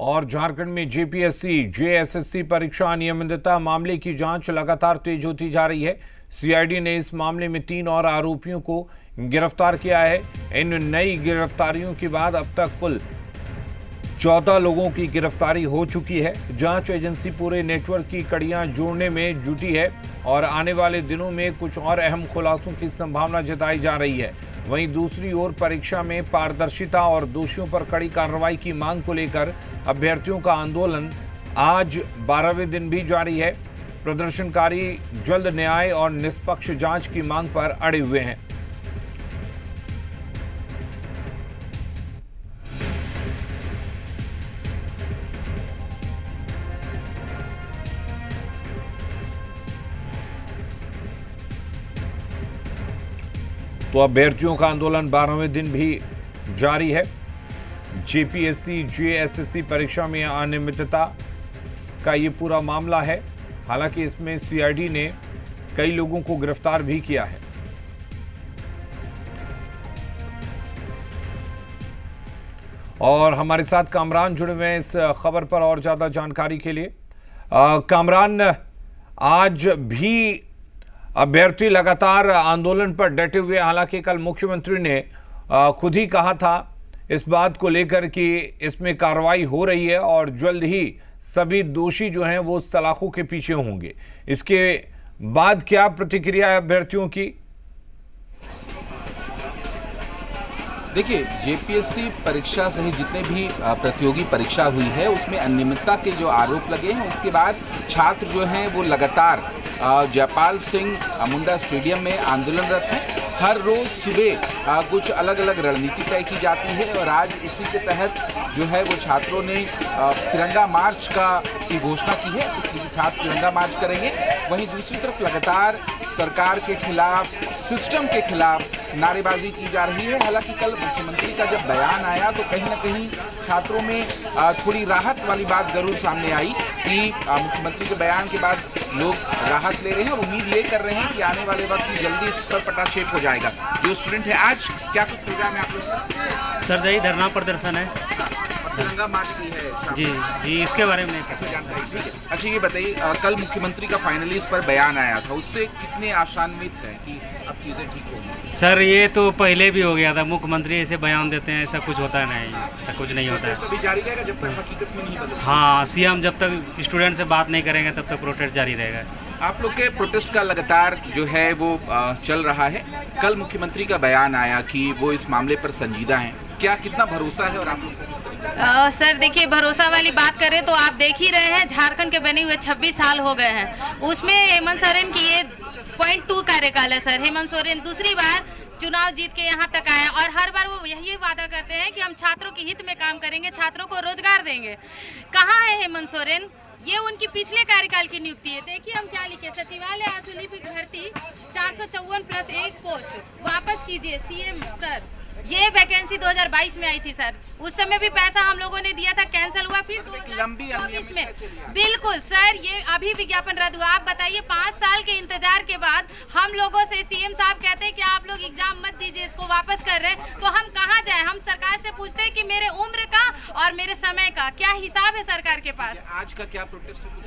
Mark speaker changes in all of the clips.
Speaker 1: और झारखंड में JPSC JSSC परीक्षा अनियमितता मामले की जांच लगातार तेज होती जा रही है। सीआईडी ने इस मामले में 3 और आरोपियों को गिरफ्तार किया है। इन नई गिरफ्तारियों के बाद अब तक कुल 14 लोगों की गिरफ्तारी हो चुकी है। जांच एजेंसी पूरे नेटवर्क की कड़ियां जोड़ने में जुटी है और आने वाले दिनों में कुछ और अहम खुलासों की संभावना जताई जा रही है। वहीं दूसरी ओर परीक्षा में पारदर्शिता और दोषियों पर कड़ी कार्रवाई की मांग को लेकर अभ्यर्थियों का आंदोलन आज 12वें दिन भी जारी है। प्रदर्शनकारी जल्द न्याय और निष्पक्ष जांच की मांग पर अड़े हुए हैं। तो अभ्यर्थियों का आंदोलन 12वें दिन भी जारी है। जेपीएससी जेएसएससी परीक्षा में अनियमितता का ये पूरा मामला है। हालांकि इसमें सीआईडी ने कई लोगों को गिरफ्तार भी किया है। और हमारे साथ कामरान जुड़े हुए हैं इस खबर पर और ज्यादा जानकारी के लिए। कामरान, आज भी अभ्यर्थी लगातार आंदोलन पर डटे हुए। हालांकि कल मुख्यमंत्री ने खुद ही कहा था इस बात को लेकर कि इसमें कार्रवाई हो रही है और जल्द ही सभी दोषी जो हैं वो सलाखों के पीछे होंगे। इसके बाद क्या प्रतिक्रिया है अभ्यर्थियों की?
Speaker 2: देखिए, जेपीएससी परीक्षा सहित जितने भी प्रतियोगी परीक्षा हुई है उसमें अनियमितता के जो आरोप लगे हैं, उसके बाद छात्र जो हैं वो लगातार जयपाल सिंह मुंडा स्टेडियम में आंदोलनरत हैं। हर रोज़ सुबह कुछ अलग अलग रणनीति तय की जाती है और आज उसी के तहत जो है वो छात्रों ने तिरंगा मार्च की घोषणा की है। तो छात्र तिरंगा मार्च करेंगे। वहीं दूसरी तरफ लगातार सरकार के खिलाफ, सिस्टम के खिलाफ नारेबाजी की जा रही है। हालांकि कल मुख्यमंत्री का जब बयान आया तो कहीं ना कहीं छात्रों में थोड़ी राहत वाली बात जरूर सामने आई कि मुख्यमंत्री के बयान के बाद लोग राहत ले रहे हैं और उम्मीद ये कर रहे हैं कि आने वाले वक्त में जल्दी इस पर पटाक्षेप हो जाएगा। जो स्टूडेंट है, आज क्या कुछ प्रोग्राम है आप लोग?
Speaker 3: सर यही धरना प्रदर्शन है।
Speaker 2: तिरंगा मार्च की है
Speaker 3: जी, इसके बारे में नहीं पता
Speaker 2: जानकारी। ठीक है, अच्छा ये बताइए, कल मुख्यमंत्री का फाइनली इस पर बयान आया था, उससे कितने आशान्वित हैं कि अब चीज़ें ठीक होंगी?
Speaker 3: सर ये तो पहले भी हो गया था। मुख्यमंत्री ऐसे बयान देते हैं, ऐसा कुछ होता नहीं, ऐसा कुछ नहीं होता है।
Speaker 2: अभी जारी रहेगा जब तक हकीकत में नहीं बदले।
Speaker 3: हाँ, सीएम जब तक स्टूडेंट से बात नहीं करेंगे तब तक प्रोटेस्ट जारी रहेगा।
Speaker 2: आप लोग के प्रोटेस्ट का लगातार जो है वो चल रहा है। कल मुख्यमंत्री का बयान आया कि वो इस मामले पर संजीदा हैं। क्या कितना भरोसा है और आप लोग
Speaker 4: सर देखिए, भरोसा वाली बात करें तो आप देख ही रहे हैं, झारखंड के बने हुए 26 साल हो गए हैं। उसमें हेमंत सोरेन की ये 0.2 कार्यकाल है। सर हेमंत सोरेन दूसरी बार चुनाव जीत के यहाँ तक आए और हर बार वो यही वादा करते हैं कि हम छात्रों के हित में काम करेंगे, छात्रों को रोजगार देंगे। कहाँ है हेमंत सोरेन? ये उनकी पिछले कार्यकाल की नियुक्ति है। देखिए हम क्या लिखे, सचिवालय आशुलिपिक भर्ती 454+1 पोस्ट वापस कीजिए सीएम सर। ये वैकेंसी 2022 में आई थी सर। उस समय भी पैसा हम लोगों ने दिया था, कैंसिल हुआ। फिर 2024 में बिल्कुल सर ये अभी विज्ञापन रद्द हुआ। आप बताइए, 5 साल के इंतजार के बाद हम लोगों से सीएम साहब कहते हैं कि आप लोग एग्जाम मत दीजिए, इसको वापस कर रहे हैं। तो हम कहाँ जाए? हम सरकार से पूछते हैं कि मेरे उम्र का और मेरे समय का क्या हिसाब है सरकार के पास।
Speaker 2: आज का क्या प्रोटेस्ट है?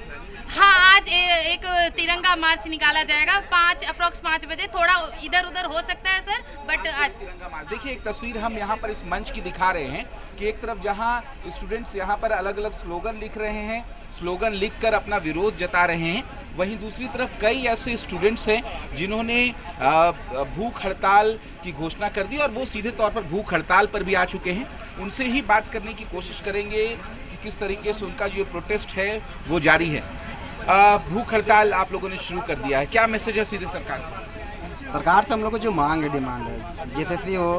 Speaker 4: हाँ, आज एक तिरंगा मार्च निकाला जाएगा 5 बजे। थोड़ा इधर उधर हो सकता है सर, बट आज
Speaker 2: तिरंगा मार्च। देखिए, एक तस्वीर हम यहाँ पर इस मंच की दिखा रहे हैं कि एक तरफ जहाँ स्टूडेंट्स यहाँ पर अलग अलग स्लोगन लिख रहे हैं, स्लोगन लिखकर अपना विरोध जता रहे हैं, वहीं दूसरी तरफ कई ऐसे स्टूडेंट्स हैं जिन्होंने भूख हड़ताल की घोषणा कर दी और वो सीधे तौर पर भूख हड़ताल पर भी आ चुके हैं। उनसे ही बात करने की कोशिश करेंगे कि किस तरीके से उनका जो प्रोटेस्ट है वो जारी है। भूख हड़ताल आप लोगों ने शुरू कर दिया है, क्या मैसेज है सीधे सरकार को?
Speaker 5: सरकार से हम लोग को जो मांग है, डिमांड है, जेएसएससी हो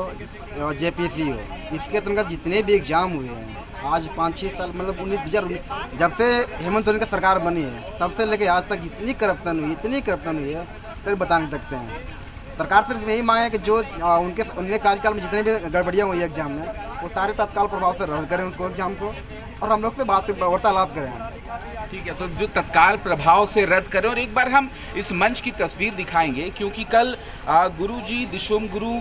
Speaker 5: और जेपीएससी हो, इसके अंतर्गत जितने भी एग्जाम हुए हैं आज 5-6 साल, मतलब 2019 जब से हेमंत सोरेन की सरकार बनी है तब से लेकर आज तक इतनी करप्शन हुई है तो बता नहीं सकते हैं। सरकार से यही मांग है कि जो उनके कार्यकाल में जितने भी गड़बड़ियाँ हुई है एग्जाम में, वो सारे तत्काल प्रभाव से रद्द करें उसको एग्जाम को और हम लोग से वार्तालाप करें।
Speaker 2: ठीक है, तो जो तत्काल प्रभाव से रद्द करें। और एक बार हम इस मंच की तस्वीर दिखाएंगे क्योंकि कल गुरुजी दिशोम गुरु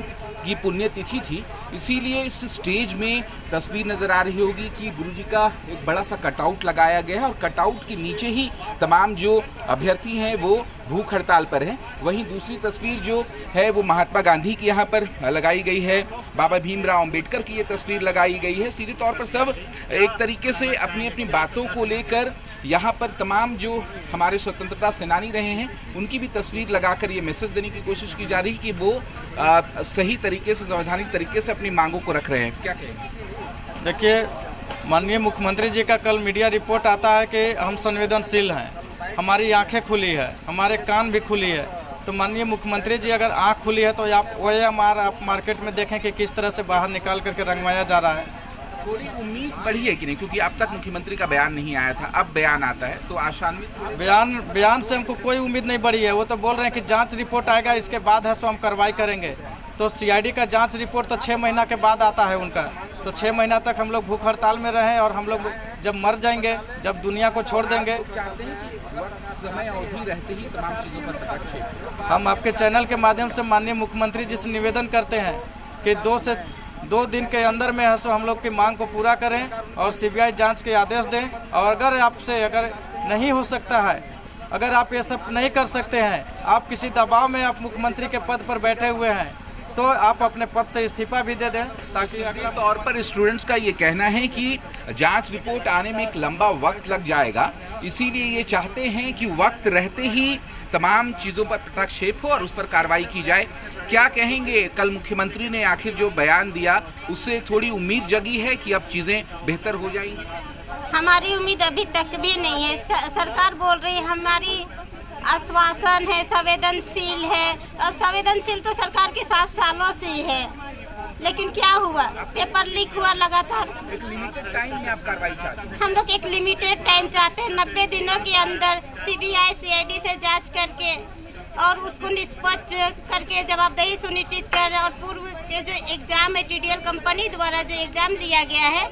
Speaker 2: की पुण्यतिथि थी, इसीलिए इस स्टेज में तस्वीर नज़र आ रही होगी कि गुरुजी का एक बड़ा सा कटआउट लगाया गया है और कटआउट के नीचे ही तमाम जो अभ्यर्थी हैं वो भूख हड़ताल पर हैं। वहीं दूसरी तस्वीर जो है वो महात्मा गांधी की यहाँ पर लगाई गई है, बाबा भीमराव अंबेडकर की ये तस्वीर लगाई गई है। सीधे तौर पर सब एक तरीके से अपनी अपनी बातों को लेकर यहाँ पर तमाम जो हमारे स्वतंत्रता सेनानी रहे हैं उनकी भी तस्वीर लगाकर ये मैसेज देने की कोशिश की जा रही है कि वो सही तरीके से, संवैधानिक तरीके से अपनी मांगों को रख रहे हैं। क्या कहेंगे?
Speaker 6: देखिए, माननीय मुख्यमंत्री जी का कल मीडिया रिपोर्ट आता है कि हम संवेदनशील हैं, हमारी आंखें खुली है, हमारे कान भी खुली है। तो माननीय मुख्यमंत्री जी अगर आंख खुली है तो आप OMR आप मार्केट में देखें कि किस तरह से बाहर निकाल करके रंगवाया जा रहा है।
Speaker 2: थोड़ी उम्मीद बढ़ी है कि नहीं, क्योंकि अब तक मुख्यमंत्री का बयान नहीं आया था, अब बयान आता है तो आशान्वित?
Speaker 6: बयान से हमको कोई उम्मीद नहीं बढ़ी है। वो तो बोल रहे हैं कि जांच रिपोर्ट आएगा, इसके बाद है सो हम कार्रवाई करेंगे। तो CID का जांच रिपोर्ट तो 6 महीना के बाद आता है उनका। तो 6 महीना तक हम लोग भूख हड़ताल में रहें और हम लोग जब मर जाएंगे, जब दुनिया को छोड़ देंगे,
Speaker 2: समय अवधि रहते ही तमाम चीज़ों पर हस्तक्षेप।
Speaker 6: हम आपके चैनल के माध्यम से माननीय मुख्यमंत्री जी से निवेदन करते हैं कि 2 दिन के अंदर में है सो हम लोग की मांग को पूरा करें और CBI जांच के आदेश दें। और अगर नहीं हो सकता है, अगर आप ये सब नहीं कर सकते हैं, आप किसी दबाव में आप मुख्यमंत्री के पद पर बैठे हुए हैं, तो आप अपने पद से इस्तीफा भी दे दें, ताकि
Speaker 2: अगले तौर पर स्टूडेंट्स का ये कहना है कि जांच रिपोर्ट आने में एक लंबा वक्त लग जाएगा, इसीलिए ये चाहते हैं कि वक्त रहते ही तमाम चीज़ों पर हस्तक्षेप हो और उस पर कार्रवाई की जाए। क्या कहेंगे? कल मुख्यमंत्री ने आखिर जो बयान दिया उससे थोड़ी उम्मीद जगी है कि अब चीज़ें बेहतर हो जाएंगी?
Speaker 7: हमारी उम्मीद अभी तक भी नहीं है। सरकार बोल रही है हमारी आश्वासन है, संवेदनशील है, और संवेदनशील तो सरकार के 7 सालों से ही है, लेकिन क्या हुआ? पेपर लीक हुआ लगातार।
Speaker 2: एक लिमिटेड टाइम में आप कार्रवाई चाहते हैं?
Speaker 7: हम लोग एक लिमिटेड टाइम चाहते हैं, 90 दिनों के अंदर CBI CID से जांच करके और उसको निष्पक्ष करके जवाबदेही सुनिश्चित कर, और पूर्व के जो एग्जाम है TDL कंपनी द्वारा जो एग्जाम लिया गया है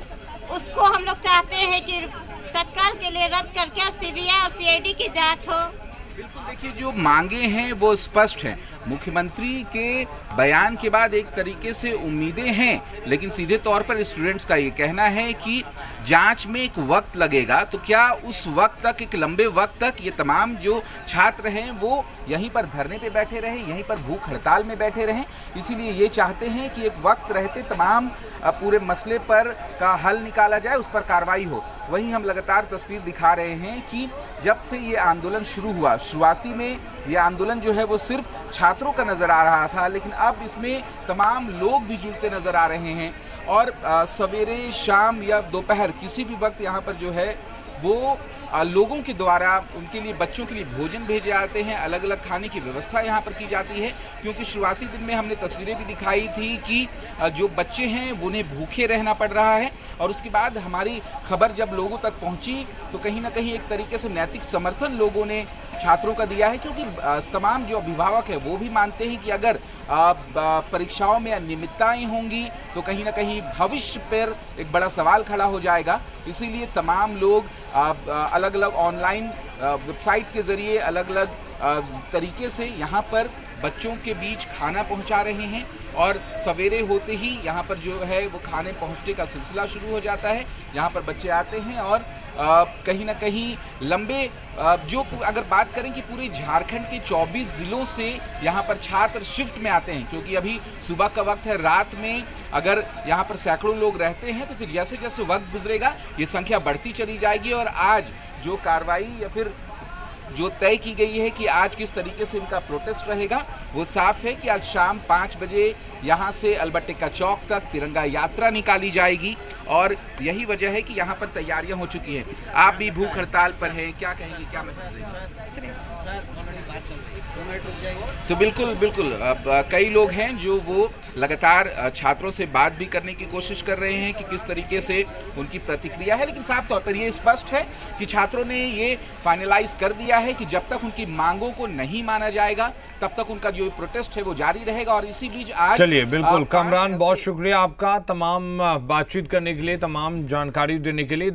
Speaker 7: उसको हम लोग चाहते हैं कि तत्काल के लिए रद्द करके और CBI और CID की जाँच हो।
Speaker 2: बिल्कुल, देखिए जो मांगे हैं वो स्पष्ट हैं। मुख्यमंत्री के बयान के बाद एक तरीके से उम्मीदें हैं, लेकिन सीधे तौर पर स्टूडेंट्स का ये कहना है कि जांच में एक वक्त लगेगा। तो क्या उस वक्त तक, एक लंबे वक्त तक ये तमाम जो छात्र हैं वो यहीं पर धरने पे बैठे रहें, यहीं पर भूख हड़ताल में बैठे रहें? इसीलिए ये चाहते हैं कि एक वक्त रहते तमाम पूरे मसले पर का हल निकाला जाए, उस पर कार्रवाई हो। वहीं हम लगातार तस्वीर दिखा रहे हैं कि जब से ये आंदोलन शुरू हुआ, शुरुआती में ये आंदोलन जो है वो सिर्फ छात्रों का नज़र आ रहा था, लेकिन अब इसमें तमाम लोग भी जुड़ते नज़र आ रहे हैं। और सवेरे, शाम या दोपहर किसी भी वक्त यहाँ पर जो है वो लोगों के द्वारा उनके लिए, बच्चों के लिए भोजन भेजे जाते हैं, अलग अलग खाने की व्यवस्था यहाँ पर की जाती है। क्योंकि शुरुआती दिन में हमने तस्वीरें भी दिखाई थी कि जो बच्चे हैं उन्हें भूखे रहना पड़ रहा है, और उसके बाद हमारी खबर जब लोगों तक पहुँची तो कहीं ना कहीं एक तरीके से नैतिक समर्थन लोगों ने छात्रों का दिया है। क्योंकि तमाम जो अभिभावक हैं वो भी मानते हैं कि अगर परीक्षाओं में अनियमितताएँ होंगी तो कहीं ना कहीं भविष्य पर एक बड़ा सवाल खड़ा हो जाएगा। इसीलिए तमाम लोग अलग अलग ऑनलाइन वेबसाइट के ज़रिए अलग अलग तरीके से यहाँ पर बच्चों के बीच खाना पहुँचा रहे हैं, और सवेरे होते ही यहाँ पर जो है वो खाने पहुँचने का सिलसिला शुरू हो जाता है। यहाँ पर बच्चे आते हैं और कहीं ना कहीं लंबे जो अगर बात करें कि पूरे झारखंड के 24 ज़िलों से यहाँ पर छात्र शिफ्ट में आते हैं, क्योंकि अभी सुबह का वक्त है, रात में अगर यहाँ पर सैकड़ों लोग रहते हैं तो फिर जैसे जैसे वक्त गुजरेगा ये संख्या बढ़ती चली जाएगी। और आज जो कार्रवाई या फिर जो तय की गई है कि आज किस तरीके से इनका प्रोटेस्ट रहेगा, वो साफ है कि आज शाम 5 बजे यहाँ से अल्बर्ट चौक तक तिरंगा यात्रा निकाली जाएगी, और यही वजह है कि यहाँ पर तैयारियां हो चुकी हैं। आप भी भूख हड़ताल पर हैं, क्या कहेंगे, क्या मैसेज देंगे? तो बिल्कुल अब कई लोग हैं जो वो लगातार छात्रों से बात भी करने की कोशिश कर रहे हैं कि किस तरीके से उनकी प्रतिक्रिया है, लेकिन साफ तौर पर ये स्पष्ट है कि छात्रों ने ये फाइनलाइज कर दिया है कि जब तक उनकी मांगों को नहीं माना जाएगा तब तक उनका जो प्रोटेस्ट है वो जारी रहेगा। और इसी बीच आज
Speaker 1: चलिए, बिल्कुल कामरान, बहुत शुक्रिया आपका तमाम बातचीत करने के लिए, तमाम जानकारी देने के लिए।